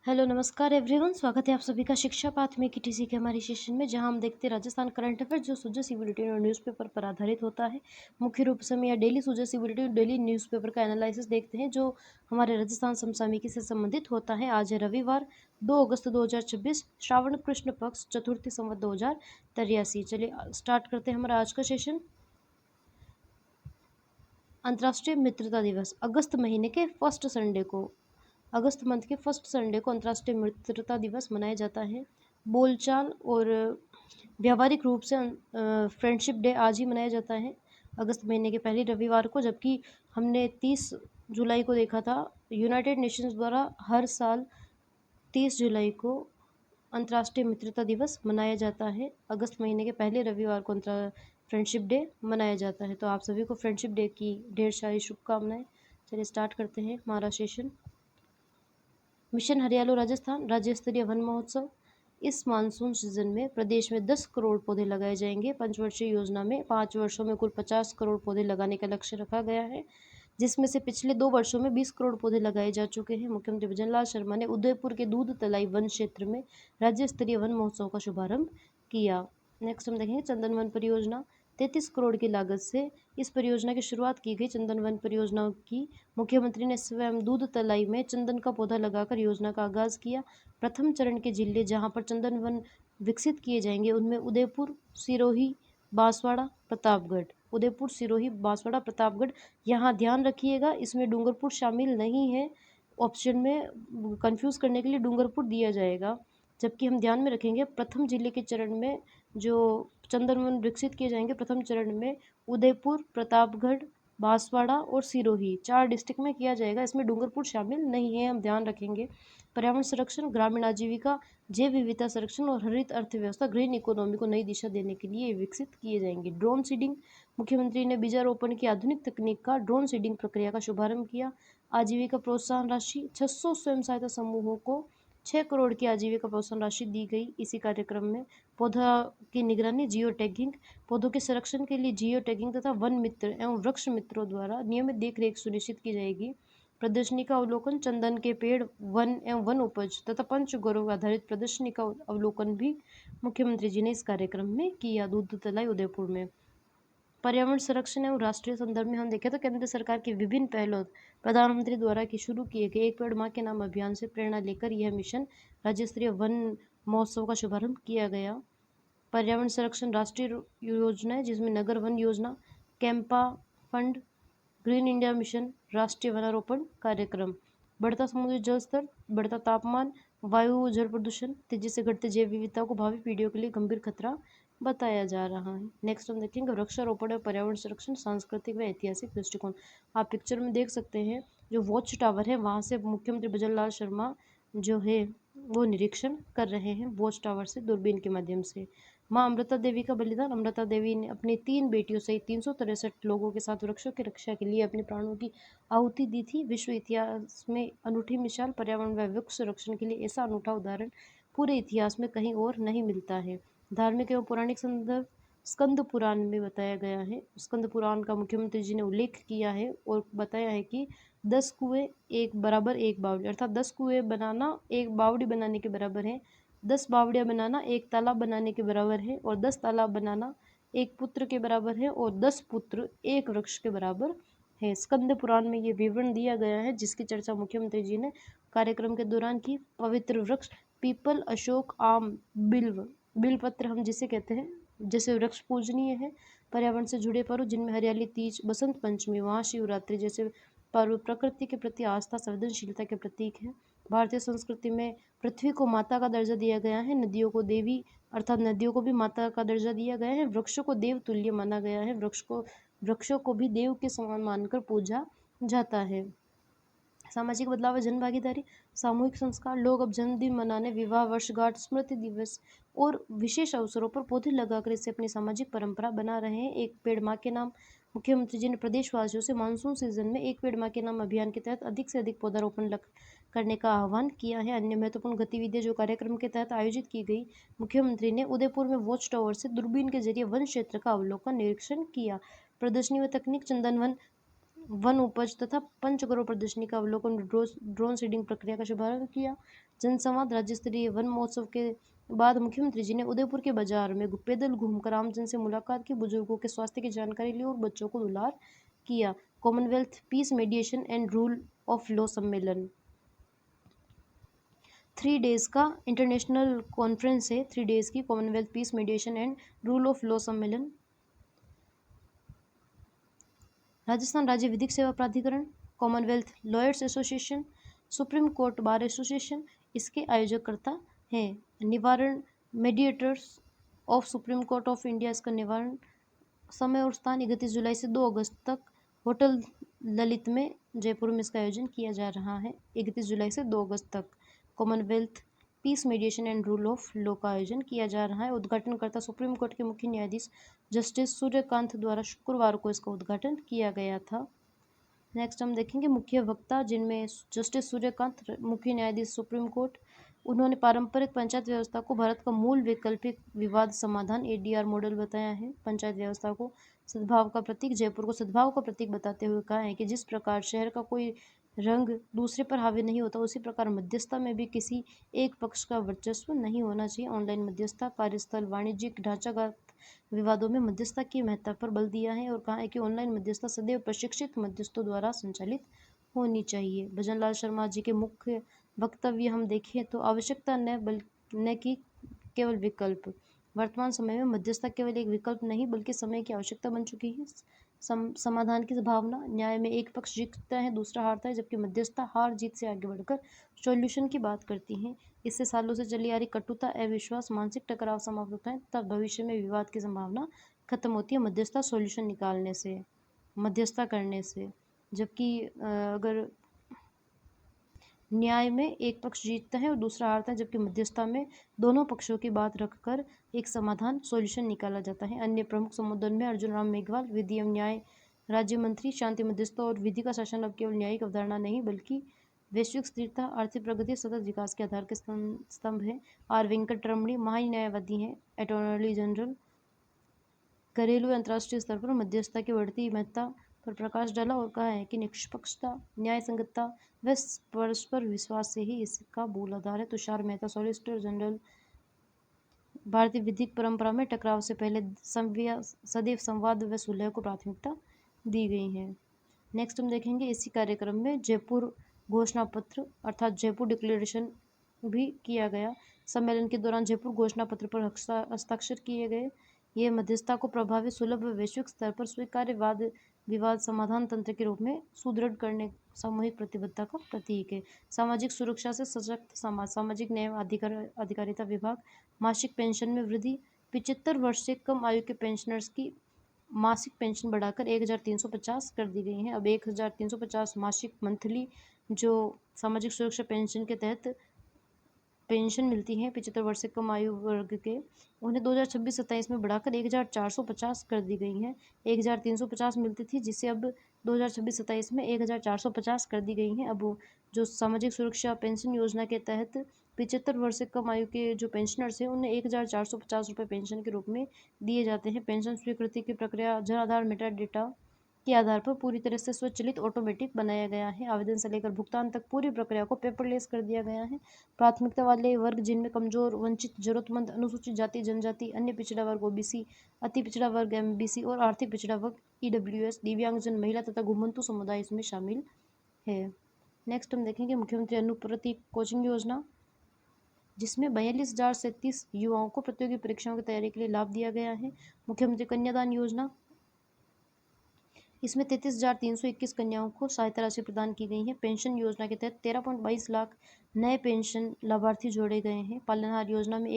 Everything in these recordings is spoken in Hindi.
हेलो नमस्कार एवरीवन, स्वागत है आप सभी का शिक्षा पाथ में टीसी के हमारे सेशन में, जहां हम देखते हैं राजस्थान करंट अफेयर जो सुजय बुलेटिन और न्यूज़पेपर पर आधारित होता है। मुख्य रूप से हम यह daily Sujay bulletin daily newspaper का एनालिसिस देखते हैं जो हमारे राजस्थान समसामयिकी से संबंधित होता है। आज है रविवार 2 अगस्त 2026, श्रावण कृष्ण पक्ष, चतुर्थी संवत 2083। चलिए स्टार्ट करते हैं हमारा आज का सेशन। अंतर्राष्ट्रीय मित्रता दिवस अगस्त महीने के फर्स्ट संडे को अगस्त मंथ के फर्स्ट संडे को अंतर्राष्ट्रीय मित्रता दिवस मनाया जाता है। बोलचाल और व्यावहारिक रूप से फ्रेंडशिप डे आज ही मनाया जाता है अगस्त महीने के पहले रविवार को, जबकि हमने 30 जुलाई को देखा था। यूनाइटेड नेशंस द्वारा हर साल 30 जुलाई को अंतर्राष्ट्रीय मित्रता दिवस मनाया जाता है। अगस्त महीने के पहले रविवार को फ्रेंडशिप डे मनाया जाता है। तो आप सभी को फ्रेंडशिप डे की ढेर सारी शुभकामनाएं। चलिए स्टार्ट करते हैं हमारा सेशन। मिशन हरियालो राजस्थान राज्य स्तरीय वन महोत्सव। इस मानसून सीजन में प्रदेश में 10 करोड़ पौधे लगाए जाएंगे। पंचवर्षीय योजना में 5 वर्षों में कुल 50 करोड़ पौधे लगाने का लक्ष्य रखा गया है, जिसमें से पिछले 2 वर्षों में 20 करोड़ पौधे लगाए जा चुके हैं। मुख्यमंत्री भजनलाल शर्मा ने उदयपुर के दूध तलाई वन क्षेत्र में राज्य स्तरीय वन महोत्सव का शुभारंभ किया। नेक्स्ट हम देखेंगे चंदन वन परियोजना। 33 करोड़ की लागत से इस परियोजना की शुरुआत की गई। चंदन वन परियोजना की मुख्यमंत्री ने स्वयं दूध तलाई में चंदन का पौधा लगाकर योजना का आगाज किया। प्रथम चरण के जिले जहां पर चंदन वन विकसित किए जाएंगे उनमें उदयपुर, सिरोही, बांसवाड़ा, प्रतापगढ़। उदयपुर, सिरोही, बांसवाड़ा, प्रतापगढ़। यहाँ ध्यान रखिएगा, इसमें डूंगरपुर शामिल नहीं है। ऑप्शन में कंफ्यूज करने के लिए डूंगरपुर दिया जाएगा, जबकि हम ध्यान में रखेंगे प्रथम जिले के चरण में जो चंदन वन विकसित किए जाएंगे प्रथम चरण में उदयपुर, प्रतापगढ़, बांसवाड़ा और सिरोही 4 डिस्ट्रिक्ट में किया जाएगा। इसमें डूंगरपुर शामिल नहीं है, हम ध्यान रखेंगे। पर्यावरण संरक्षण, ग्रामीण आजीविका, जैव विविधता संरक्षण और हरित अर्थव्यवस्था ग्रीन इकोनॉमी को नई दिशा देने के लिए विकसित किए जाएंगे। ड्रोन सीडिंग, मुख्यमंत्री ने बीजारोपण की आधुनिक तकनीक का ड्रोन सीडिंग प्रक्रिया का शुभारंभ किया। आजीविका प्रोत्साहन राशि 600 स्वयं सहायता समूहों को 6 करोड़ की आजीविका प्रोत्साहन राशि दी गई। इसी कार्यक्रम में पौधा की निगरानी, जियो टैगिंग, पौधों के संरक्षण के लिए जियो टैगिंग तथा वन मित्र एवं वृक्ष मित्रों द्वारा नियमित देखरेख सुनिश्चित की जाएगी। प्रदर्शनी का अवलोकन, चंदन के पेड़, वन एवं वन उपज तथा पंचगौरव आधारित प्रदर्शनी का अवलोकन भी मुख्यमंत्री जी ने इस कार्यक्रम में किया दूध तलाई उदयपुर में। पर्यावरण संरक्षण एवं राष्ट्रीय संदर्भ में हम देखें तो केंद्र सरकार की विभिन्न पहलों प्रधानमंत्री द्वारा की शुरू किए गए एक पेड़ मां के नाम अभियान से प्रेरणा लेकर यह मिशन राज्य स्तरीय वन महोत्सव का शुभारंभ किया गया। पर्यावरण संरक्षण राष्ट्रीय योजना है जिसमें नगर वन योजना, CAMPA fund, green India mission, राष्ट्रीय वनारोपण कार्यक्रम। बढ़ता समुद्री जल स्तर, बढ़ता तापमान, वायु जल प्रदूषण, तेजी से घटते जैव विविधता को भावी पीढ़ियों के लिए गंभीर खतरा बताया जा रहा है। नेक्स्ट हम देखेंगे वृक्षारोपण और पर्यावरण संरक्षण, सांस्कृतिक व ऐतिहासिक दृष्टिकोण। आप पिक्चर में देख सकते हैं जो वॉच टावर है वहाँ से मुख्यमंत्री भजनलाल शर्मा जो है वो निरीक्षण कर रहे हैं वॉच टावर से दूरबीन के माध्यम से। माँ अमृता देवी का बलिदान। अमृता देवी ने अपनी 3 बेटियों सहित 363 लोगों के साथ वृक्षों की रक्षा के लिए अपने प्राणों की आहुति दी थी। विश्व इतिहास में अनूठी मिसाल, पर्यावरण व वृक्ष संरक्षण के लिए ऐसा अनूठा उदाहरण पूरे इतिहास में कहीं और नहीं मिलता है। धार्मिक एवं पौराणिक संदर्भ, स्कंद पुराण में बताया गया है। स्कंद पुराण का मुख्यमंत्री जी ने उल्लेख किया है और बताया है कि 10 कुएं एक बराबर एक बावड़ी, अर्थात 10 कुएं बनाना एक बावड़ी बनाने के बराबर है। 10 बावड़ियाँ बनाना एक तालाब बनाने के बराबर है और 10 तालाब बनाना एक पुत्र के बराबर है और 10 पुत्र एक वृक्ष के बराबर है। स्कंद पुराण में ये विवरण दिया गया है जिसकी चर्चा मुख्यमंत्री जी ने कार्यक्रम के दौरान की। पवित्र वृक्ष पीपल, अशोक, आम, बिल्व, बिलपत्र हम जिसे कहते हैं, जैसे वृक्ष पूजनीय है। पर्यावरण से जुड़े पर्व जिनमें हरियाली तीज, बसंत पंचमी, महाशिवरात्रि जैसे पर्व प्रकृति के प्रति आस्था, संवेदनशीलता के प्रतीक हैं। भारतीय संस्कृति में पृथ्वी को माता का दर्जा दिया गया है, नदियों को देवी अर्थात नदियों को भी माता का दर्जा दिया गया है, वृक्षों को देव तुल्य माना गया है, वृक्षों को भी देव के समान मानकर पूजा जाता है। सामाजिक बदलाव व जन भागीदारी, सामूहिक संस्कार, लोग अब जन्मदिन मनाने, विवाह वर्षगांठ, स्मृति दिवस और विशेष अवसरों पर पौधे लगाकर इसे अपनी सामाजिक परंपरा बना रहे हैं। एक पेड़ मां के नाम, मुख्यमंत्री जी ने प्रदेशवासियों से मानसून सीजन में एक पेड़ मां के नाम अभियान के तहत अधिक से अधिक पौधारोपण करने का आह्वान किया है। अन्य महत्वपूर्ण गतिविधियां जो कार्यक्रम के तहत आयोजित की गई, मुख्यमंत्री ने उदयपुर में वॉच टावर से दूरबीन के जरिए वन क्षेत्र का अवलोकन निरीक्षण किया। प्रदर्शनी व तकनीक, चंदन वन वन उपज तथा पंचक्रोड़ प्रदर्शनी का अवलोकन, ड्रोन सीडिंग प्रक्रिया का शुभारंभ किया। जनसंवाद, राज्य स्तरीय वन महोत्सव के बाद मुख्यमंत्री जी ने उदयपुर के बाजार में पैदल घूमकर आमजन से मुलाकात की, बुजुर्गों के स्वास्थ्य की जानकारी ली और बच्चों को दुलार किया। Commonwealth peace mediation and rule of law सम्मेलन 3 डेज का इंटरनेशनल कॉन्फ्रेंस है। 3 डेज की Commonwealth peace mediation and rule of law सम्मेलन। राजस्थान राज्य विधिक सेवा प्राधिकरण, Commonwealth lawyers association, supreme court bar association इसके आयोजकर्ता हैं। निवारण, mediators of supreme court of India इसका निवारण। समय और स्थान 31 जुलाई से 2 अगस्त तक होटल ललित में जयपुर में इसका आयोजन किया जा रहा है। 31 जुलाई से 2 अगस्त तक Commonwealth peace mediation and rule of law का आयोजन किया जा रहा है। उद्घाटनकर्ता सुप्रीम कोर्ट के मुख्य न्यायाधीश जस्टिस सूर्यकांत द्वारा शुक्रवार को इसका उद्घाटन किया गया था। नेक्स्ट हम देखेंगे मुख्य वक्ता, जिनमें जस्टिस सूर्यकांत मुख्य न्यायाधीश सुप्रीम कोर्ट। उन्होंने पारंपरिक पंचायत व्यवस्था को भारत का मूल वैकल्पिक विवाद समाधान एडीआर मॉडल बताया है। पंचायत व्यवस्था को सद्भाव का प्रतीक, जयपुर को सद्भाव का प्रतीक बताते हुए कहा है कि जिस प्रकार शहर का कोई रंग दूसरे पर हावी नहीं होता, उसी प्रकार मध्यस्थता में भी किसी एक पक्ष का वर्चस्व नहीं होना चाहिए। ऑनलाइन मध्यस्थता, कार्यस्थल, वाणिज्यिक ढांचागत विवादों में मध्यस्थता की महत्ता पर बल दिया है और कहा है कि ऑनलाइन मध्यस्थता सदैव प्रशिक्षित मध्यस्थों द्वारा संचालित होनी चाहिए। भजनलाल शर्मा जी के मुख्य वक्तव्य हम देखें तो आवश्यकता न कि केवल विकल्प। वर्तमान समय में मध्यस्थता केवल एक विकल्प नहीं बल्कि समय की आवश्यकता बन चुकी है। समाधान की भावना, न्याय में एक पक्ष जीतता है दूसरा हारता है, जबकि मध्यस्थता हार जीत से आगे बढ़कर सॉल्यूशन की बात करती है। इससे सालों से चली आ रही कटुता, अविश्वास, मानसिक टकराव समाप्त होता है, तब भविष्य में विवाद की संभावना खत्म होती है मध्यस्थता सॉल्यूशन निकालने से, मध्यस्थता करने से। जबकि अगर न्याय में एक पक्ष जीतता है और दूसरा हारता है, जबकि मध्यस्थता में दोनों पक्षों की बात रखकर एक समाधान सॉल्यूशन निकाला जाता है। अन्य प्रमुख संबोधन में अर्जुन राम मेघवाल, विधि एवं न्याय राज्य मंत्री, शांति मध्यस्थता और विधि का शासन अब केवल न्यायिक अवधारणा नहीं बल्कि वैश्विक स्थिरता, आर्थिक प्रगति, सतत विकास के आधार के स्तंभ है। आर वेंकटरमणी महान्यायवादी हैं, अटॉर्नी जनरल। घरेलू अंतर्राष्ट्रीय स्तर पर मध्यस्थता की बढ़ती महत्ता पर प्रकाश डाला और कहा है कि निष्पक्षता, न्याय संगतता व परस्पर विश्वास से ही इसका मूल आधार है। Tushar Mehta, solicitor general. भारतीय विधिक परंपरा में टकराव से पहले सदैव संवाद व सुलह को प्राथमिकता दी गई है। नेक्स्ट हम देखेंगे इसी कार्यक्रम में जयपुर घोषणा पत्र अर्थात जयपुर डिक्लेरेशन भी किया गया। सम्मेलन के दौरान जयपुर घोषणा पत्र पर हस्ताक्षर किए गए। ये मध्यस्थता को प्रभावी, सुलभ व वैश्विक स्तर पर स्वीकार्य वाद विवाद समाधान तंत्र के रूप में सुदृढ़ करने सामूहिक प्रतिबद्धता का प्रतीक है। सामाजिक सुरक्षा से सशक्त समाज, सामाजिक न्याय अधिकारिता विभाग, मासिक पेंशन में वृद्धि, 75 वर्ष से कम आयु के पेंशनर्स की मासिक पेंशन बढ़ाकर 1350 कर दी गई है। अब 1350 मासिक मंथली जो सामाजिक सुरक्षा पेंशन के तहत पेंशन मिलती है 75 वर्ष से कम आयु वर्ग के, उन्हें 2026-27 में बढ़ाकर 1450 कर दी गई हैं। 1350 मिलती थी, जिसे अब 2026-27 में 1450 कर दी गई हैं। अब जो सामाजिक सुरक्षा पेंशन योजना के तहत 75 वर्ष से कम आयु के जो पेंशनर्स हैं उन्हें 1450 रुपये पेंशन के रूप में दिए जाते हैं। पेंशन स्वीकृति की प्रक्रिया जन आधार मेटा डेटा के आधार पर पूरी तरह से स्वचालित ऑटोमेटिक बनाया गया है। आवेदन से लेकर भुगतान तक पूरी प्रक्रिया को पेपरलेस कर दिया गया है। प्राथमिकता वाले वर्ग जिनमें कमजोर, वंचित, जरूरतमंद, अनुसूचित जाति जनजाति, अन्य पिछड़ा वर्ग ओबीसी, अति पिछड़ा वर्ग एमबीसी और आर्थिक पिछड़ा वर्ग ईडब्ल्यूएस, दिव्यांगजन, महिला तथा घुमंतु समुदाय इसमें शामिल है। नेक्स्ट हम देखेंगे मुख्यमंत्री अनुप्रति कोचिंग योजना, जिसमें 42,037 युवाओं को प्रतियोगी परीक्षाओं की तैयारी के लिए लाभ दिया गया है। मुख्यमंत्री कन्यादान योजना, इसमें 33,321 कन्याओं को सहायता राशि प्रदान की गई है। पेंशन योजना के तहत 13.22 लाख नए पेंशन लाभार्थी जोड़े गए हैं। पालनहार योजना में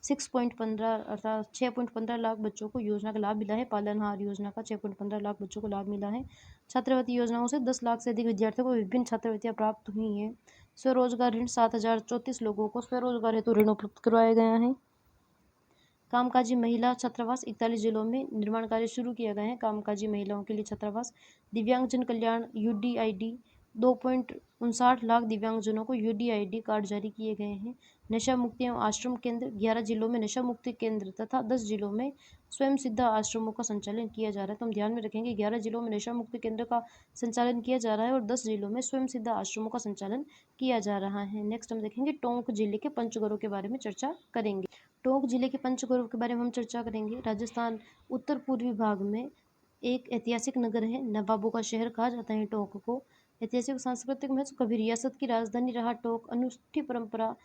6.15 अर्थात 6.15 लाख बच्चों को योजना का लाभ मिला है। पालनहार योजना का 6.15 लाख बच्चों को लाभ मिला है। छात्रवृत्ति योजनाओं से 10 लाख से अधिक विद्यार्थियों को विभिन्न छात्रवृत्तियां प्राप्त हुई हैं। स्वरोजगार ऋण 7,034 लोगों को स्वरोजगार हेतु ऋण उपलब्ध करवाया गया है। कामकाजी महिला छात्रावास 41 जिलों में निर्माण कार्य शुरू किया गया है। कामकाजी महिलाओं के लिए छात्रावास। दिव्यांगजन कल्याण यूडीआईडी 2.59 लाख दिव्यांगजनों को यूडीआईडी कार्ड जारी किए गए हैं। नशा मुक्ति एवं आश्रम केंद्र 11 जिलों में नशा मुक्ति केंद्र तथा 10 जिलों में स्वयं सिद्धा आश्रमों का संचालन किया जा रहा है। तो हम ध्यान में रखेंगे 11 जिलों में नशा मुक्ति केंद्र का संचालन किया जा रहा है और 10 जिलों में स्वयं सिद्धा आश्रमों का संचालन किया जा रहा है। नेक्स्ट हम देखेंगे टोंक जिले के पंचगरों के बारे में चर्चा करेंगे। टोंक जिले के पंचगरों के बारे में हम चर्चा करेंगे। राजस्थान उत्तर पूर्वी भाग में एक ऐतिहासिक नगर है। नवाबों का शहर कहा जाता है टोंक को। ऐतिहासिक सांस्कृतिक महत्व कभी रियासत की राजधानी रहा टोंक अनूठी परंपरा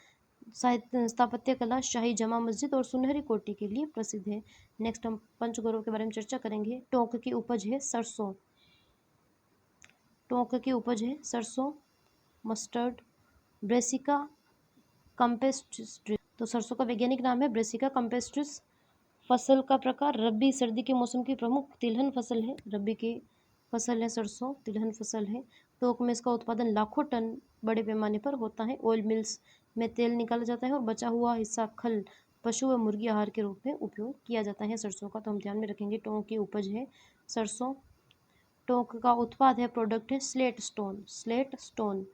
साहित्य स्थापत्य कला शाही जमा मस्जिद और सुनहरी कोठी के लिए प्रसिद्ध है। नेक्स्ट हम पंचगौरव के बारे में चर्चा करेंगे। टोंक की उपज है सरसों। टोंक की उपज है सरसों, मस्टर्ड, ब्रेसिका कैम्पेस्ट्रिस। तो सरसों का वैज्ञानिक नाम है ब्रेसिका कैम्पेस्ट्रिस। फसल का प्रकार रबी सर्दी के मौसम की प्रमुख तिलहन फसल है। रबी की फसल है सरसों, तिलहन फसल है। टोंक में इसका उत्पादन लाखों टन बड़े पैमाने पर होता है। ऑयल मिल्स में तेल निकाला जाता है और बचा हुआ हिस्सा खल पशु व मुर्गी आहार के रूप में उपयोग किया जाता है सरसों का। तो हम ध्यान में रखेंगे टोंक की उपज है सरसों। टोंक का उत्पाद है प्रोडक्ट है slate stone. Slate stone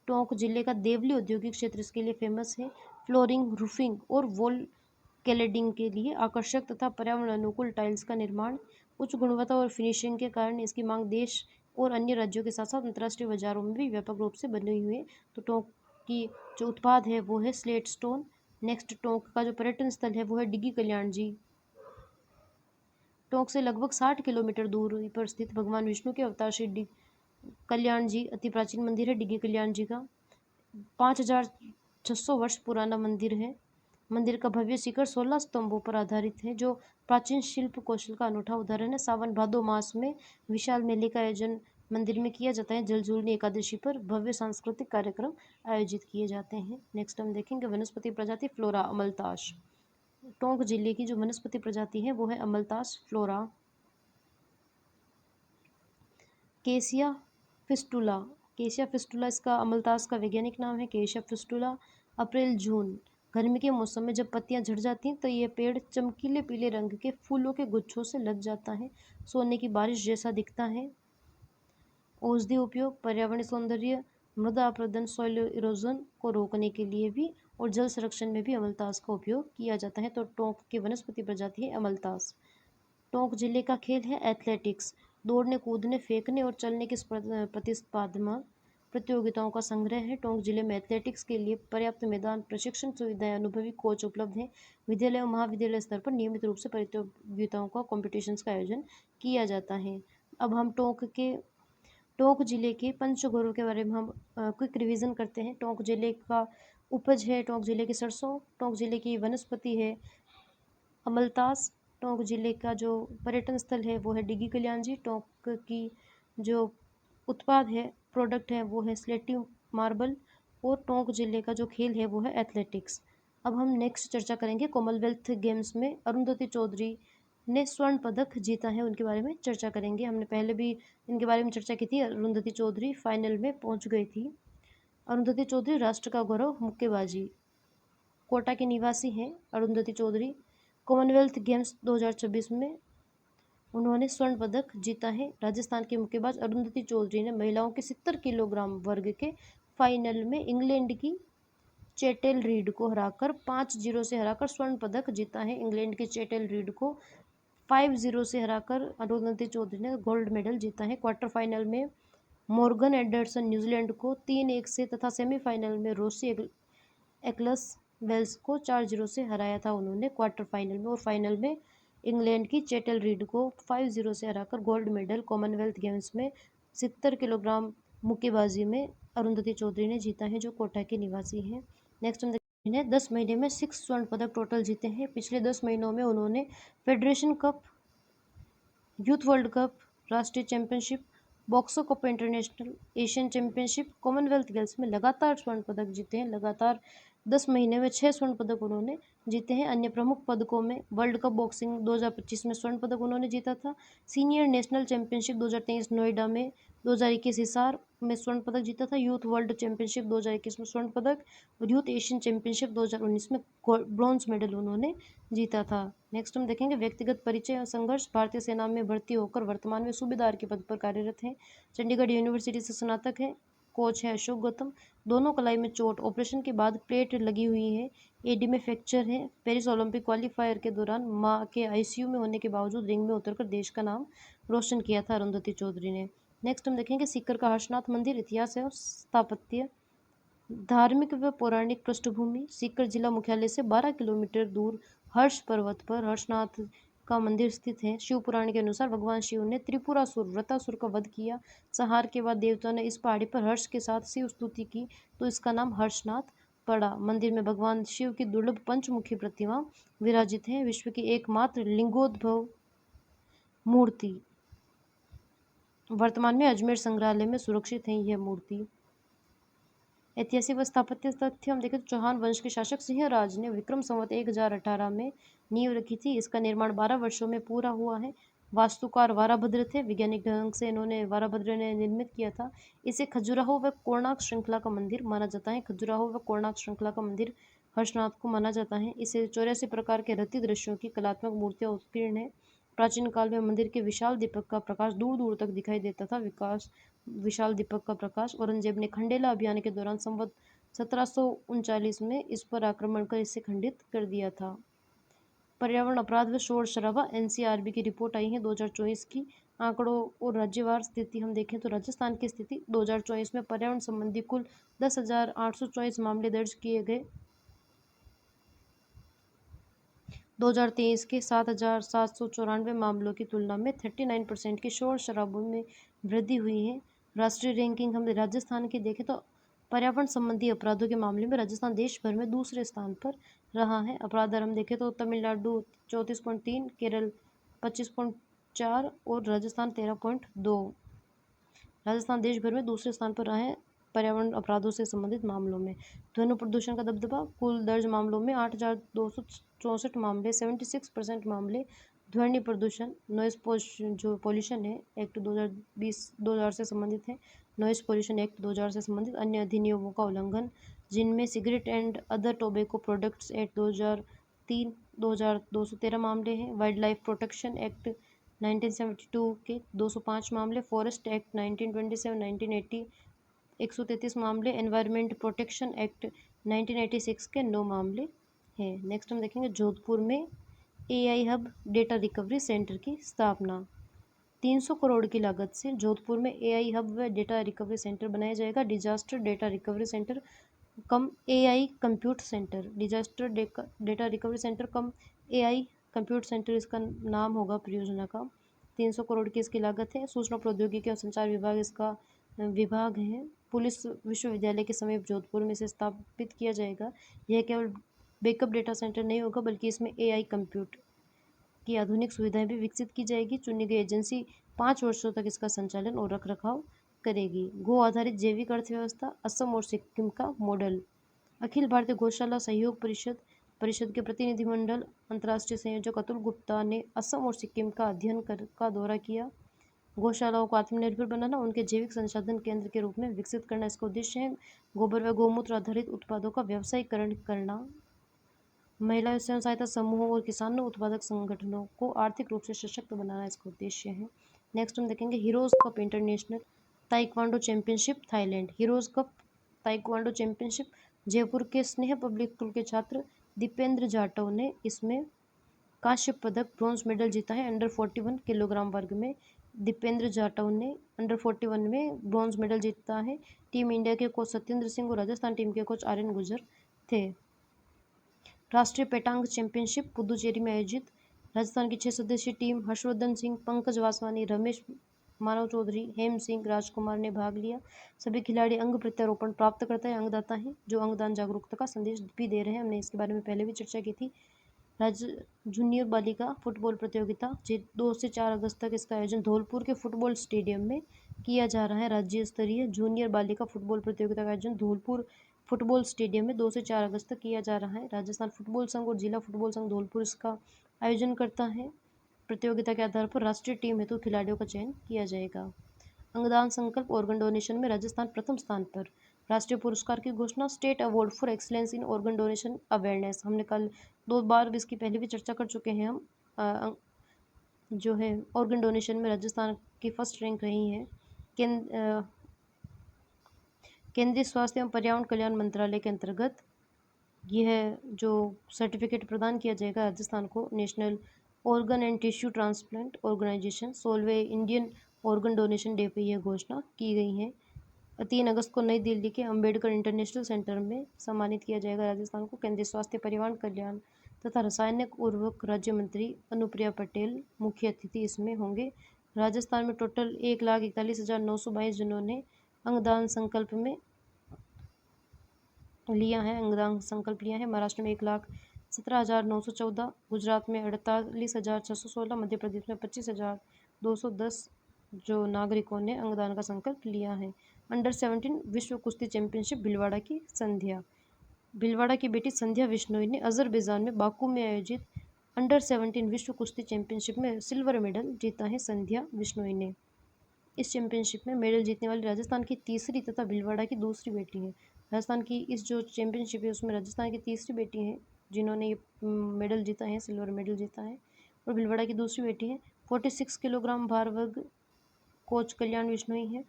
Tonk जिले का देवली औद्योगिक क्षेत्र इसके लिए फेमस है। फ्लोरिंग, रूफिंग और वॉल क्लैडिंग के लिए आकर्षक तथा पर्यावरण अनुकूल टाइल्स का निर्माण। उच्च गुणवत्ता और फिनिशिंग के कारण इसकी मांग देश और अन्य राज्यों के साथ साथ अंतर्राष्ट्रीय बाजारों में भी व्यापक रूप से बनी हुई है। तो टोंक की जो उत्पाद है वो है स्लेट स्टोन। नेक्स्ट टोंक का जो पर्यटन स्थल है वो है डिगी कल्याण जी। टोंक से लगभग 60 किलोमीटर दूरी पर स्थित भगवान विष्णु के अवतार श्री कल्याण जी अति प्राचीन मंदिर है डिगी कल्याण जी का। 5600 वर्ष पुराना मंदिर है। मंदिर का भव्य शिखर 16 स्तंभों पर आधारित है जो प्राचीन शिल्प कौशल का अनूठा उदाहरण है। सावन भादो मास में विशाल मेले का आयोजन मंदिर में किया जाता है। जलजूलनी एकादशी पर भव्य सांस्कृतिक कार्यक्रम आयोजित किए जाते हैं। नेक्स्ट हम देखेंगे वनस्पति प्रजाति फ्लोरा अमलतास। टोंक जिले की जो वनस्पति प्रजाति है वो है अमलतास फ्लोरा। केसिया फिस्टुला। केसिया फिस्टुला इसका अमलतास का वैज्ञानिक नाम है। केसिया फिस्टुला अप्रैल जून गर्मी के मौसम में जब पत्तियां झड़ जाती हैं तो ये पेड़ चमकीले पीले रंग के फूलों के गुच्छों से लग जाता है। सोने की बारिश जैसा दिखता है। औषधि उपयोग, पर्यावरण सौंदर्य, मृदा अपरदन सॉइल इरोजन को रोकने के लिए भी और जल संरक्षण में भी अमलतास का उपयोग किया जाता है। तो टोंक की वनस्पति प्रजाति है अमलतास। टोंक जिले का खेल है एथलेटिक्स। दौड़ने, कूदने, फेंकने और चलने की प्रतिस्पर्धात्मक प्रतियोगिताओं का संग्रह है। टोंक जिले में एथलेटिक्स के लिए पर्याप्त मैदान, प्रशिक्षण सुविधाएं, अनुभवी कोच उपलब्ध हैं। विद्यालय और महाविद्यालय स्तर पर नियमित रूप से प्रतियोगिताओं का कॉम्पिटिशन्स का आयोजन किया जाता है। अब हम टोंक जिले के पंचगौरों के बारे में हम क्विक रिवीजन करते हैं। टोंक जिले का उपज है टोंक जिले की सरसों। टोंक जिले की वनस्पति है अमलतास। टोंक जिले का जो पर्यटन स्थल है वो है डिगी कल्याण जी। टोंक की जो उत्पाद है प्रोडक्ट है वो है स्लेटी मार्बल। और टोंक जिले का जो खेल है वो है एथलेटिक्स। अब हम नेक्स्ट चर्चा करेंगे कॉमनवेल्थ गेम्स में अरुंधति चौधरी ने स्वर्ण पदक जीता है उनके बारे में चर्चा करेंगे। हमने पहले भी इनके बारे में चर्चा की थी। अरुंधति चौधरी फाइनल में पहुंच गई थी। अरुंधति चौधरी राष्ट्र का गौरव मुक्केबाजी। कोटा के निवासी हैं अरुंधति चौधरी। कॉमनवेल्थ गेम्स 2026 में उन्होंने स्वर्ण पदक जीता है। राजस्थान के मुक्केबाज अरुंधति चौधरी ने महिलाओं के 70 किलोग्राम वर्ग के फाइनल में इंग्लैंड की चेटेल रीड को हराकर 5-0 से हराकर स्वर्ण पदक जीता है। इंग्लैंड की चेटेल रीड को 5-0 से हराकर अरुंधति चौधरी ने गोल्ड मेडल जीता है। क्वार्टर फाइनल में मॉर्गन एंडरसन न्यूजीलैंड को 3-1 से तथा सेमीफाइनल में रोसी एक्लस वेल्स को 4-0 से हराया था उन्होंने क्वार्टर फाइनल में। और फाइनल में इंग्लैंड की चेटेल रीड को 5-0 से हराकर गोल्ड मेडल कॉमनवेल्थ गेम्स में 70 किलोग्राम मुक्केबाजी में अरुंधति चौधरी ने जीता है जो कोटा के निवासी हैं। नेक्स्ट हम देखते हैं 10 महीने में 6 स्वर्ण पदक टोटल जीते हैं। पिछले 10 महीनों में उन्होंने federation cup, youth world cup, राष्ट्रीय championship, boxer cup international, Asian championship, Commonwealth games में लगातार स्वर्ण पदक जीते हैं। लगातार 10 महीने में 6 स्वर्ण पदक उन्होंने जीते हैं। अन्य प्रमुख पदकों में वर्ल्ड कप बॉक्सिंग 2025 में स्वर्ण पदक उन्होंने जीता था। सीनियर नेशनल चैंपियनशिप 2023 नोएडा में, 2021 हिसार में स्वर्ण पदक जीता था। यूथ वर्ल्ड चैंपियनशिप 2021 में स्वर्ण पदक और यूथ एशियन चैंपियनशिप 2019 में ब्रॉन्ज मेडल उन्होंने जीता था। नेक्स्ट हम देखेंगे व्यक्तिगत परिचय और संघर्ष। भारतीय सेना में भर्ती होकर वर्तमान में सूबेदार के पद पर कार्यरत हैं। चंडीगढ़ यूनिवर्सिटी से स्नातक है। कोच है अशोक गौतम। दोनों कलाई में चोट, ऑपरेशन के बाद प्लेट लगी हुई है। एडी में फ्रैक्चर है। पेरिस ओलंपिक क्वालिफायर के दौरान मां के आईसीयू में होने के बावजूद रिंग में उतरकर देश का नाम रोशन किया था अरुंधति चौधरी ने। नेक्स्ट हम देखेंगे सीकर का हर्षनाथ मंदिर, इतिहास है और स्थापत्य। धार्मिक व पौराणिक पृष्ठभूमि। सीकर जिला मुख्यालय से 12 किलोमीटर दूर हर्ष पर्वत पर हर्षनाथ का मंदिर स्थित है। शिव पुराण के अनुसार भगवान शिव ने त्रिपुरासुर वृतासुर का वध किया। संहार के बाद देवताओं ने इस पहाड़ी पर हर्ष के साथ शिव स्तुति की तो इसका नाम हर्षनाथ पड़ा। मंदिर में भगवान शिव की दुर्लभ पंचमुखी प्रतिमा विराजित है। विश्व की एकमात्र लिंगोद्भव मूर्ति। वर्तमान में अजमेर संग्रहालय में सुरक्षित है यह मूर्ति। ऐतिहासिक व स्थापत्य तथ्य हम देखें तो चौहान वंश के शासक सिंहराज ने विक्रम संवत 1018 में नींव रखी थी। इसका निर्माण 12 वर्षों में पूरा हुआ है। वास्तुकार वाराभद्र थे। वैज्ञानिक ढंग से इन्होंने वाराभद्र ने निर्मित किया था। इसे खजुराहो व कोणार्क श्रृंखला का मंदिर माना जाता है। खजुराहो व कोणार्क श्रृंखला का मंदिर हर्षनाथ को माना जाता है। इसे 84 प्रकार के रति दृश्यों की कलात्मक मूर्तियां उत्कीर्ण है। प्राचीन काल में मंदिर के विशाल दीपक का प्रकाश दूर दूर तक दिखाई देता था। विशाल दीपक का प्रकाश औरंगजेब ने खंडेला अभियान के दौरान संवत 1739 में इस पर आक्रमण कर इसे खंडित कर दिया था। पर्यावरण अपराध व शोर शराबा, एनसीआरबी की रिपोर्ट आई है 2024 की। आंकड़ों और राज्यवार स्थिति हम देखें तो राजस्थान की स्थिति 2024 में पर्यावरण संबंधी कुल 10,824 मामले दर्ज किए गए। 2023 के 7,794 मामलों की तुलना में 39% की शोर शराबों में वृद्धि हुई है। राष्ट्रीय रैंकिंग हम राजस्थान की देखें तो पर्यावरण संबंधी अपराधों के मामले में राजस्थान देश भर में दूसरे स्थान पर रहा है। अपराध दर हम देखें तो तमिलनाडु 34.3, केरल 25.4 और राजस्थान 13.2। राजस्थान देश भर में दूसरे स्थान पर रहा है पर्यावरण अपराधों से संबंधित मामलों में। ध्वनि प्रदूषण का दबदबा, कुल दर्ज मामलों में 8,264 मामले 76% मामले ध्वनि प्रदूषण नॉइस जो पॉल्यूशन है एक्ट 2020 से संबंधित है। नॉइस पॉल्यूशन एक्ट 2000 से संबंधित अन्य अधिनियमों का उल्लंघन जिनमें cigarette and other tobacco products act 2003 2,213 मामले हैं। वाइल्ड लाइफ प्रोटेक्शन एक्ट 1972 के 205 मामले, फॉरेस्ट एक्ट 1927 1980 133 मामले, एनवायरमेंट प्रोटेक्शन एक्ट 1986 के 9 मामले हैं। नेक्स्ट हम देखेंगे जोधपुर में AI hub data recovery centre की स्थापना। 300 करोड़ की लागत से जोधपुर में एआई हब व डेटा रिकवरी सेंटर बनाया जाएगा। Disaster data recovery centre cum AI compute centre. Disaster data recovery centre cum AI compute centre इसका नाम होगा परियोजना का। 300 करोड़ की इसकी लागत है। सूचना प्रौद्योगिकी और संचार विभाग इसका विभाग है। पुलिस विश्वविद्यालय के समीप जोधपुर में इसे स्थापित किया जाएगा। यह केवल बैकअप डेटा सेंटर नहीं होगा बल्कि इसमें एआई कंप्यूट की आधुनिक सुविधाएं भी विकसित की जाएगी। चुनी गई एजेंसी 5 वर्षों तक इसका संचालन और रख रखाव करेगी। गो आधारित जैविक अर्थव्यवस्था, असम और सिक्किम का मॉडल। अखिल भारतीय गौशाला सहयोग परिषद के प्रतिनिधिमंडल अंतर्राष्ट्रीय संयोजक अतुल गुप्ता ने असम और सिक्किम का अध्ययन का दौरा किया। गौशालाओं को आत्मनिर्भर बनाना, उनके जैविक संसाधन केंद्र के रूप में विकसित करना इसका उद्देश्य है। गोबर व गौमूत्र आधारित उत्पादों का व्यवसायीकरण करना। महिला स्वयं सहायता समूहों और किसानों उत्पादक संगठनों को आर्थिक रूप से सशक्त बनाना इसका उद्देश्य है। नेक्स्ट हम देखेंगे heroes cup international taekwondo championship Thailand. Heroes cup taekwondo championship Jaipur के स्नेह पब्लिक स्कूल के छात्र दीपेंद्र जाटव ने इसमें कांस्य पदक ब्रॉन्ज मेडल जीता है। अंडर 41 किलोग्राम वर्ग में दीपेंद्र जाटव ने अंडर 41 में ब्रॉन्ज मेडल जीता है। टीम इंडिया के कोच सत्येंद्र सिंह और राजस्थान टीम के कोच आर्यन गुर्जर थे। राष्ट्रीय पेटांग चैंपियनशिप पुदुचेरी में आयोजित। राजस्थान की 6 सदस्यीय टीम हर्षवर्धन सिंह, पंकज वासवानी, रमेश मानव चौधरी, हेम सिंह राजकुमार ने भाग लिया। सभी खिलाड़ी अंग प्रत्यारोपण प्राप्तकर्ता या अंगदाता हैं जो अंगदान जागरूकता का संदेश भी दे रहे हैं। हमने इसके बारे में पहले भी चर्चा की थी। राज्य जूनियर बालिका फुटबॉल प्रतियोगिता 2 से 4 अगस्त तक इसका आयोजन धौलपुर के फुटबॉल स्टेडियम में किया जा रहा है। राज्य स्तरीय जूनियर बालिका फुटबॉल प्रतियोगिता का आयोजन धौलपुर फुटबॉल स्टेडियम में 2 से 4 अगस्त तक किया जा रहा है। राजस्थान फुटबॉल संघ और जिला फुटबॉल संघ धौलपुर इसका आयोजन करता है। प्रतियोगिता के आधार पर राष्ट्रीय टीम हेतु खिलाड़ियों का चयन किया जाएगा। अंगदान संकल्प ऑर्गन डोनेशन में राजस्थान प्रथम स्थान पर। राष्ट्रीय पुरस्कार की घोषणा state award for excellence in organ donation awareness. हमने कल 2 बार इसकी पहले भी चर्चा कर चुके हैं हम। जो है ऑर्गन डोनेशन में राजस्थान की फर्स्ट रैंक रही है। केंद्रीय स्वास्थ्य एवं पर्यावरण कल्याण मंत्रालय के अंतर्गत यह जो सर्टिफिकेट प्रदान किया जाएगा राजस्थान को, national organ and tissue transplant organisation 16वें इंडियन ऑर्गन डोनेशन डे पर यह घोषणा की गई है। 3 अगस्त को नई दिल्ली के अंबेडकर इंटरनेशनल सेंटर में सम्मानित किया जाएगा राजस्थान को। केंद्रीय स्वास्थ्य पर्यावरण कल्याण तथा रासायनिक उर्वरक राज्य मंत्री अनुप्रिया पटेल मुख्य अतिथि इसमें होंगे। राजस्थान में टोटल 1,41,922 जनों ने अंगदान संकल्प में लिया है, अंगदान संकल्प लिया है। महाराष्ट्र में 1,17,914, गुजरात में 48,616, मध्य प्रदेश में 25,210 जो नागरिकों ने अंगदान का संकल्प लिया है। अंडर 17 विश्व कुश्ती चैंपियनशिप भिलवाड़ा की संध्या। भिलवाड़ा की बेटी संध्या बिश्नोई ने अजरबैजान में बाकू में आयोजित अंडर 17 विश्व कुश्ती चैंपियनशिप में सिल्वर मेडल जीता है। संध्या बिश्नोई ने इस चैंपियनशिप में मेडल जीतने वाली राजस्थान की तीसरी तथा भिलवाड़ा की दूसरी बेटी है। राजस्थान की इस जो चैंपियनशिप है उसमें राजस्थान की तीसरी बेटी है जिन्होंने ये मेडल जीता है, सिल्वर मेडल जीता है, और भिलवाड़ा की दूसरी बेटी है। 46 किलोग्राम भार वर्ग कोच कल्याण बिश्नोई है।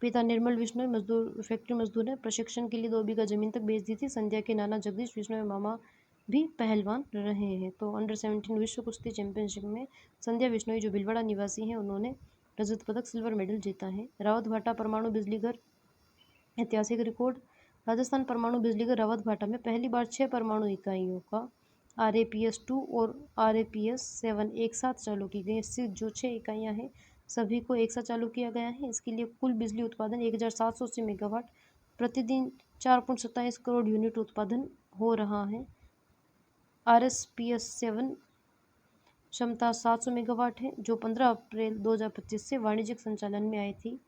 पिता निर्मल बिश्नोई मजदूर, फैक्ट्री मजदूर है। प्रशिक्षण के लिए 2 बीघा जमीन तक बेच दी थी। संध्या के नाना जगदीश बिश्नोई मामा भी पहलवान रहे हैं। तो अंडर 17 विश्व कुश्ती चैंपियनशिप में संध्या बिश्नोई जो भिलवाड़ा निवासी हैं उन्होंने रजत पदक, सिल्वर मेडल जीता है। रावतभाटा परमाणु बिजली घर ऐतिहासिक रिकॉर्ड। राजस्थान परमाणु बिजली घर रावतभाटा में पहली बार 6 परमाणु इकाइयों का RAPS-2 और RAPS-7 एक साथ चालू की गई। इससे जो 6 इकाइयाँ हैं सभी को एक साथ चालू किया गया है। इसके लिए कुल बिजली उत्पादन 1,780 मेगावाट, प्रतिदिन 4.27 करोड़ यूनिट उत्पादन हो रहा है। RSPS-7 क्षमता 700 मेगावाट है जो 15 अप्रैल 2025 से वाणिज्यिक संचालन में आई थी।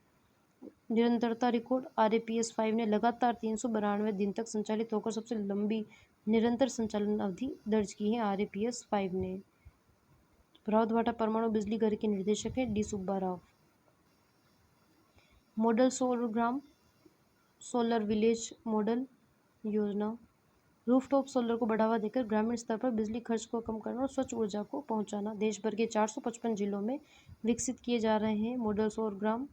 निरंतरता रिकॉर्ड। RAPS-5 ने लगातार 392 दिन तक संचालित होकर सबसे लंबी निरंतर संचालन अवधि दर्ज की है RAPS-5 ने। रावतभाटा परमाणु बिजली घर के निर्देशक हैं D सुब्बा राव। मॉडल सौर ग्राम, सोलर विलेज मॉडल योजना। रूफटॉप सोलर को बढ़ावा देकर ग्रामीण स्तर पर बिजली खर्च को कम करना और स्वच्छ ऊर्जा को पहुंचाना देश भर के 455 जिलों में विकसित किए जा रहे हैं मॉडल सौर ग्राम।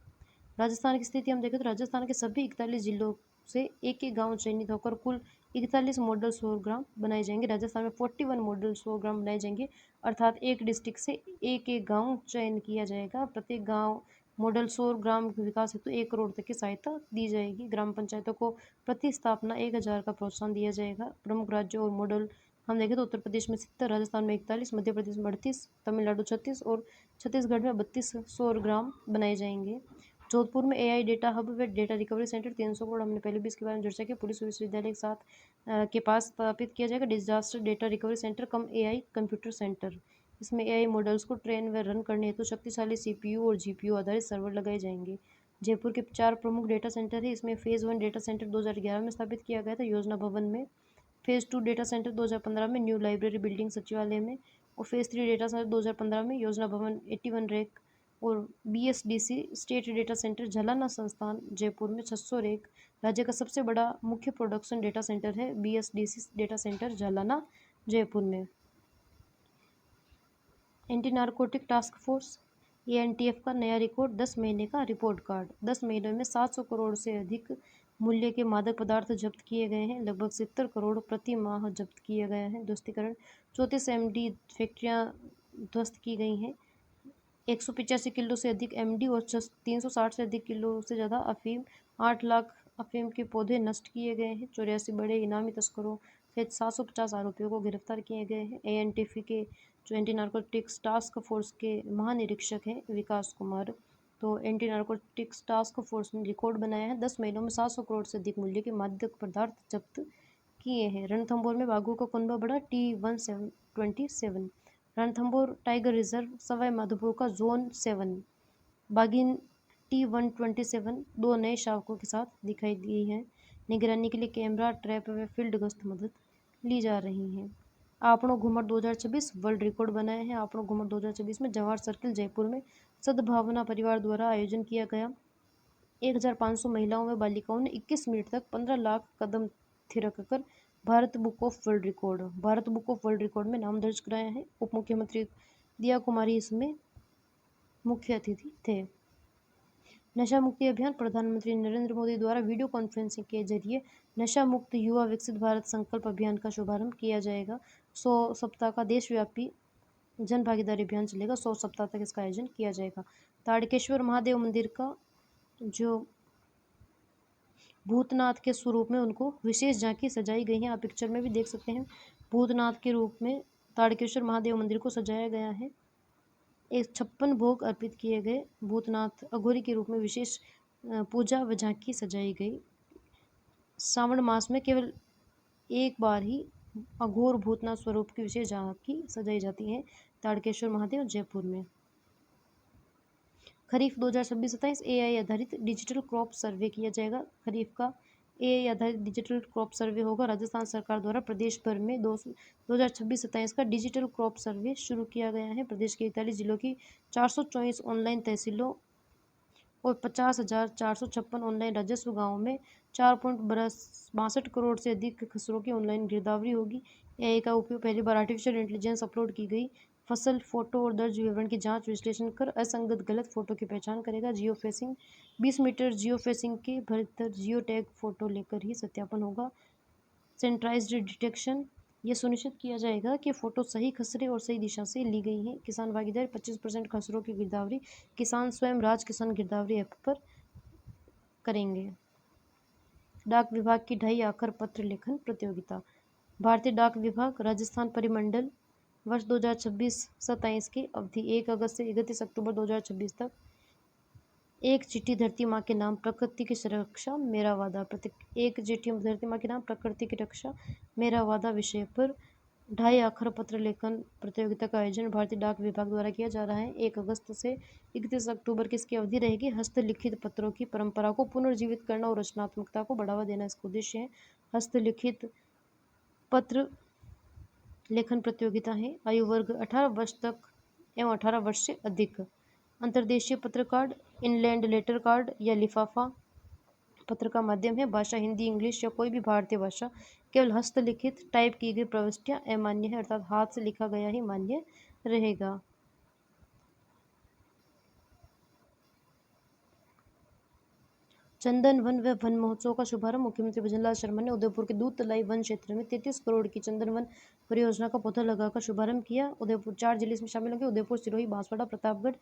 राजस्थान की स्थिति हम देखें तो राजस्थान के सभी 41 जिलों से एक एक गांव चयनित होकर कुल 41 मॉडल सौर ग्राम बनाए जाएंगे। राजस्थान में 41 मॉडल सौर ग्राम बनाए जाएंगे, अर्थात एक डिस्ट्रिक्ट से एक एक गांव चयन किया जाएगा। प्रत्येक गांव मॉडल सौर ग्राम विकास हेतु 1 करोड़ तक की सहायता दी जाएगी। ग्राम पंचायतों को प्रति स्थापना 1,000 का प्रोत्साहन दिया जाएगा। प्रमुख राज्यों और मॉडल हम देखें तो उत्तर प्रदेश में 70, राजस्थान में 41, मध्य प्रदेश में 38, तमिलनाडु 36 और छत्तीसगढ़ में 32 सौर ग्राम बनाए जाएंगे। जोधपुर में AI डेटा हब व डेटा रिकवरी सेंटर 300 करोड़, हमने पहले भी इसके बारे में चर्चा की। पुलिस विश्वविद्यालय के साथ के पास स्थापित किया जाएगा डिजास्टर डेटा रिकवरी सेंटर कम AI कंप्यूटर सेंटर। इसमें AI मॉडल्स को ट्रेन व रन करने हेतु शक्तिशाली CPU और GPU आधारित सर्वर लगाए जाएंगे। जयपुर के 4 प्रमुख डेटा सेंटर है। इसमें फेज़ 1 डेटा सेंटर 2011 में स्थापित किया गया था योजना भवन में। फेज़ 2 डेटा सेंटर 2015 में न्यू लाइब्रेरी बिल्डिंग सचिवालय में, और फेज़ 3 डेटा सेंटर 2015 में योजना भवन 81 रैक और BSDC स्टेट डेटा सेंटर झलाना संस्थान जयपुर में 600 रैक। राज्य का सबसे बड़ा मुख्य प्रोडक्शन डेटा सेंटर है BSDC डेटा सेंटर झलाना जयपुर में। Anti narcotic task force ANTF का नया रिकॉर्ड, 10 महीने का रिपोर्ट कार्ड। 10 महीनों में 700 करोड़ से अधिक मूल्य के मादक पदार्थ जब्त किए गए हैं। लगभग 70 करोड़ प्रति माह जब्त किया गया है। ध्वस्तीकरण 34 MD फैक्ट्रियाँ ध्वस्त की गई हैं। 185 किलो से अधिक MD और 360 से अधिक किलो से ज़्यादा अफीम, 8 लाख अफीम के पौधे नष्ट किए गए हैं। 84 बड़े इनामी तस्करों सहित 750 आरोपियों को गिरफ्तार किए गए हैं। ANTF के जो एंटी नारकोटिक्स टास्क फोर्स के महानिरीक्षक हैं विकास कुमार, तो एंटी नारकोटिक्स टास्क फोर्स ने रिकॉर्ड बनाया है। 10 महीनों में 700 करोड़ से अधिक मूल्य के मादक पदार्थ जब्त किए हैं। रणथंभौर में बाघों का कुनबा बढ़ा, T127। Ranthambore tiger reserve Sawai Madhopur का जोन 7 बाघिन T127 2 नए शावकों के साथ दिखाई दी है। निगरानी के लिए कैमरा, ट्रैप व फील्ड गश्त मदद ली जा रही है। आपनो घूमर 2026 वर्ल्ड रिकॉर्ड बनाए हैं। आपनो घूमर 2026 में जवाहर सर्किल जयपुर में सद्भावना परिवार द्वारा आयोजन किया गया। 1,500 महिलाओं व बालिकाओं ने 21 मिनट तक 15 लाख कदम थिरक कर Bharat book of world record में नाम दर्ज कराया है। उप मुख्यमंत्री दिया कुमारी इसमें मुख्य अतिथि थे। नशा मुक्ति अभियान प्रधानमंत्री नरेंद्र मोदी द्वारा वीडियो कॉन्फ्रेंसिंग के जरिए नशा मुक्त युवा विकसित भारत संकल्प अभियान का शुभारंभ किया जाएगा। 100 सप्ताह का देशव्यापी जन भागीदारी अभियान चलेगा। 100 सप्ताह तक इसका आयोजन किया जाएगा। ताड़केश्वर महादेव मंदिर का जो भूतनाथ के स्वरूप में उनको विशेष झांकी सजाई गई है। आप पिक्चर में भी देख सकते हैं, भूतनाथ के रूप में ताड़केश्वर महादेव मंदिर को सजाया गया है। एक 56 भोग अर्पित किए गए। भूतनाथ अघोरी के रूप में विशेष पूजा व झांकी सजाई गई। श्रावण मास में केवल एक बार ही अघोर भूतनाथ स्वरूप की विशेष झांकी सजाई जाती है ताड़केश्वर महादेव जयपुर में। खरीफ 2026-27 एआई आधारित डिजिटल क्रॉप सर्वे किया जाएगा। खरीफ का एआई आधारित डिजिटल क्रॉप सर्वे होगा। राजस्थान सरकार द्वारा प्रदेश भर में 2026-27 का डिजिटल क्रॉप सर्वे शुरू किया गया है। प्रदेश के 41 जिलों की 424 ऑनलाइन तहसीलों और 50,456 ऑनलाइन राजस्व गाँवों में 4.62 करोड़ से अधिक खसरों की ऑनलाइन गिरदावरी होगी। एआई का उपयोग पहली बार आर्टिफिशियल इंटेलिजेंस अपलोड की गई फसल फोटो और दर्ज विवरण की जांच विश्लेषण कर असंगत गलत फोटो की पहचान करेगा। Geo fencing 20 metre geo fencing के भीतर जियो टैग फोटो लेकर ही सत्यापन होगा। सेंट्रलाइज्ड डिटेक्शन ये सुनिश्चित किया जाएगा कि फोटो सही खसरे और सही दिशा से ली गई हैं। किसान भागीदारी 25% खसरों की गिरदावरी किसान स्वयं राज किसान गिरदावरी ऐप पर करेंगे। डाक विभाग की 2.5 आखर पत्र लेखन प्रतियोगिता। भारतीय डाक विभाग राजस्थान परिमंडल वर्ष 2026-27 की अवधि 1 अगस्त से 31 अक्टूबर 2026 तक एक चिट्ठी धरती माँ के नाम प्रकृति की सुरक्षा मेरा वादा एक चिट्ठी धरती माँ के नाम प्रकृति की रक्षा मेरा वादा विषय पर 2.5 आखर पत्र लेखन प्रतियोगिता का आयोजन भारतीय डाक विभाग द्वारा किया जा रहा है। 1 अगस्त से 31 अक्टूबर की इसकी अवधि रहेगी। हस्तलिखित पत्रों की परंपरा को पुनर्जीवित करना और रचनात्मकता को बढ़ावा देना इसका उद्देश्य है। हस्तलिखित पत्र लेखन प्रतियोगिता है। आयु वर्ग 18 वर्ष तक एवं 18 वर्ष से अधिक। अंतर्देशीय पत्र कार्ड, इनलैंड लेटर कार्ड या लिफाफा पत्र का माध्यम है। भाषा हिंदी, इंग्लिश या कोई भी भारतीय भाषा। केवल हस्तलिखित टाइप की गई प्रविष्टियां अमान्य है, अर्थात हाथ से लिखा गया ही मान्य रहेगा। चंदन वन व वन महोत्सव का शुभारंभ मुख्यमंत्री भजनलाल शर्मा ने उदयपुर के दूध तलाई वन क्षेत्र में 33 करोड़ की चंदन वन परियोजना का पौधा लगाकर शुभारंभ किया। उदयपुर 4 जिले इसमें शामिल होंगे। उदयपुर, सिरोही, बांसवाड़ा, प्रतापगढ़।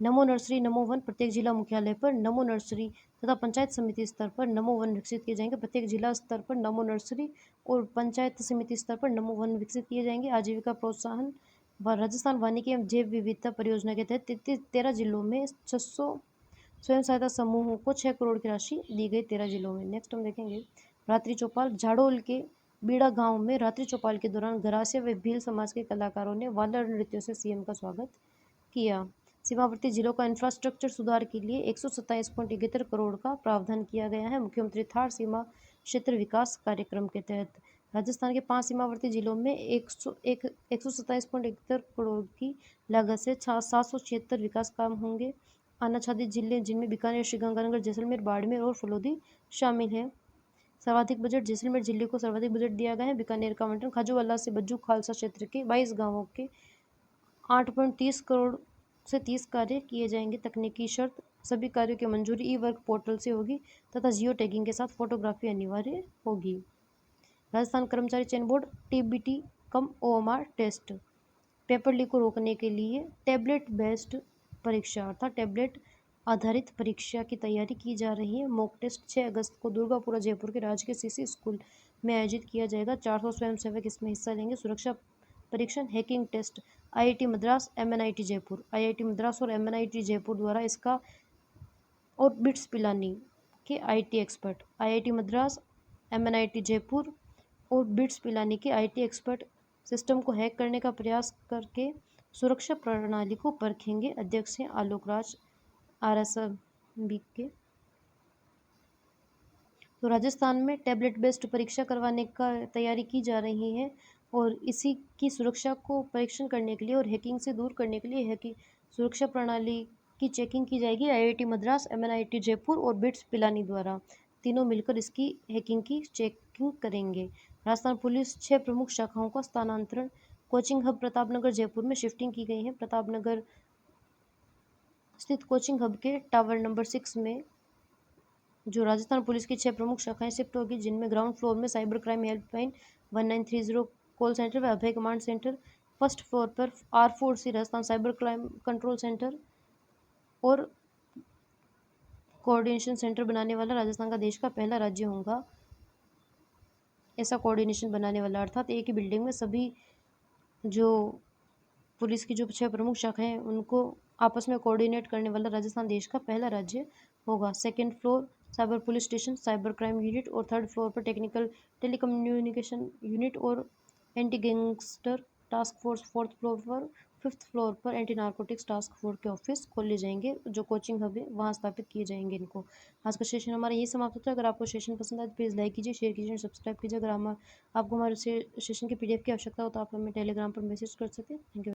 नमो नर्सरी, नमो वन प्रत्येक जिला मुख्यालय पर नमो नर्सरी तथा पंचायत समिति स्तर पर नमो वन विकसित किए जाएंगे। प्रत्येक जिला स्तर पर नमो नर्सरी और पंचायत समिति स्तर पर नमो वन विकसित किए जाएंगे। आजीविका प्रोत्साहन व राजस्थान वानिकी एवं जैव विविधता परियोजना के तहत 13 जिलों में 600 स्वयं सहायता समूहों को 6 करोड़ की राशि दी गई 13 जिलों में। नेक्स्ट हम देखेंगे रात्रि चौपाल। झाड़ोल के बीड़ा गांव में रात्रि चौपाल के दौरान गरासिया व भील समाज के कलाकारों ने वाला नृत्यों से सीएम का स्वागत किया। सीमावर्ती जिलों का इंफ्रास्ट्रक्चर सुधार के लिए 127.71 करोड़ का प्रावधान किया गया है। मुख्यमंत्री थार सीमा क्षेत्र विकास कार्यक्रम के तहत राजस्थान के 5 सीमावर्ती जिलों में 127.71 करोड़ की लागत से 776 विकास काम होंगे। अनाच्छादित जिले जिनमें बीकानेर, श्रीगंगानगर, जैसलमेर, बाड़मेर और फलोदी शामिल है। सर्वाधिक बजट जैसलमेर जिले को सर्वाधिक बजट दिया गया है। बीकानेर का आवंटन खाजूवाला से बज्जू खालसा क्षेत्र के 22 गांवों के 8.30 करोड़ से 30 कार्य किए जाएंगे। तकनीकी शर्त सभी कार्यों की मंजूरी ई वर्क पोर्टल से होगी तथा जियो टैगिंग के साथ फोटोग्राफी अनिवार्य होगी। राजस्थान कर्मचारी चयन बोर्ड टीबीटी कम ओएमआर टेस्ट पेपर लीक को रोकने के लिए टैबलेट बेस्ड परीक्षा अर्थात टैबलेट आधारित परीक्षा की तैयारी की जा रही है। मॉक टेस्ट 6 अगस्त को दुर्गापुरा जयपुर के राजकीय सीसी स्कूल में आयोजित किया जाएगा। 400 स्वयंसेवक इसमें हिस्सा लेंगे। सुरक्षा परीक्षण hacking test IIT Madras, MNIT Jaipur, IIT Madras और एमएनआईटी जयपुर द्वारा इसका और बिट्स पिलानी के IT expert, IIT Madras, MNIT Jaipur और बिट्स पिलानी के आईटी एक्सपर्ट सिस्टम को हैक करने का प्रयास करके सुरक्षा प्रणाली को परखेंगे। अध्यक्ष हैं आलोक राज आरएसबी के। तो राजस्थान में टैबलेट बेस्ड परीक्षा करवाने का तैयारी की जा रही है और इसी की सुरक्षा को परीक्षण करने के लिए और हैकिंग से दूर करने के लिए हैकिंग सुरक्षा प्रणाली की चेकिंग की जाएगी। आईआईटी मद्रास, एमएनआईटी जयपुर और बिट्स पिलानी द्वारा तीनों मिलकर इसकी हैकिंग की चेकिंग करेंगे। राजस्थान पुलिस 6 प्रमुख शाखाओं का स्थानांतरण कोचिंग हब प्रतापनगर जयपुर में शिफ्टिंग की गई है। प्रतापनगर स्थित कोचिंग हब के टावर नंबर 6 में जो राजस्थान पुलिस की 6 प्रमुख शाखाएं शिफ्ट होगी, जिनमें ग्राउंड फ्लोर में cyber crime helpline 1930 call centre व अभय कमांड सेंटर, फर्स्ट फ्लोर पर R4C Rajasthan cyber crime control centre और कोऑर्डिनेशन सेंटर बनाने वाला राजस्थान का देश का पहला राज्य होगा। ऐसा कोऑर्डिनेशन बनाने वाला अर्थात एक ही बिल्डिंग में सभी जो पुलिस की जो 6 प्रमुख शाखाएं हैं उनको आपस में कोऑर्डिनेट करने वाला राजस्थान देश का पहला राज्य होगा। Second floor cyber police station, cyber crime unit और थर्ड फ्लोर पर टेक्निकल टेलीकम्युनिकेशन यूनिट और anti gangster task force, fourth floor पर फिफ्थ फ्लोर पर एंटी नार्कोटिक्स टास्क फोर्स के ऑफिस खोले जाएंगे, जो कोचिंग हब है वहाँ स्थापित किए जाएंगे इनको। आज का सेशन हमारा यही समाप्त होता है। अगर आपको सेशन पसंद आए तो प्लीज़ लाइक कीजिए, शेयर कीजिए, सब्सक्राइब कीजिए। अगर आपको हमारे सेशन के PDF की आवश्यकता हो तो आप हमें टेलीग्राम पर मैसेज कर सकते हैं। Thank you.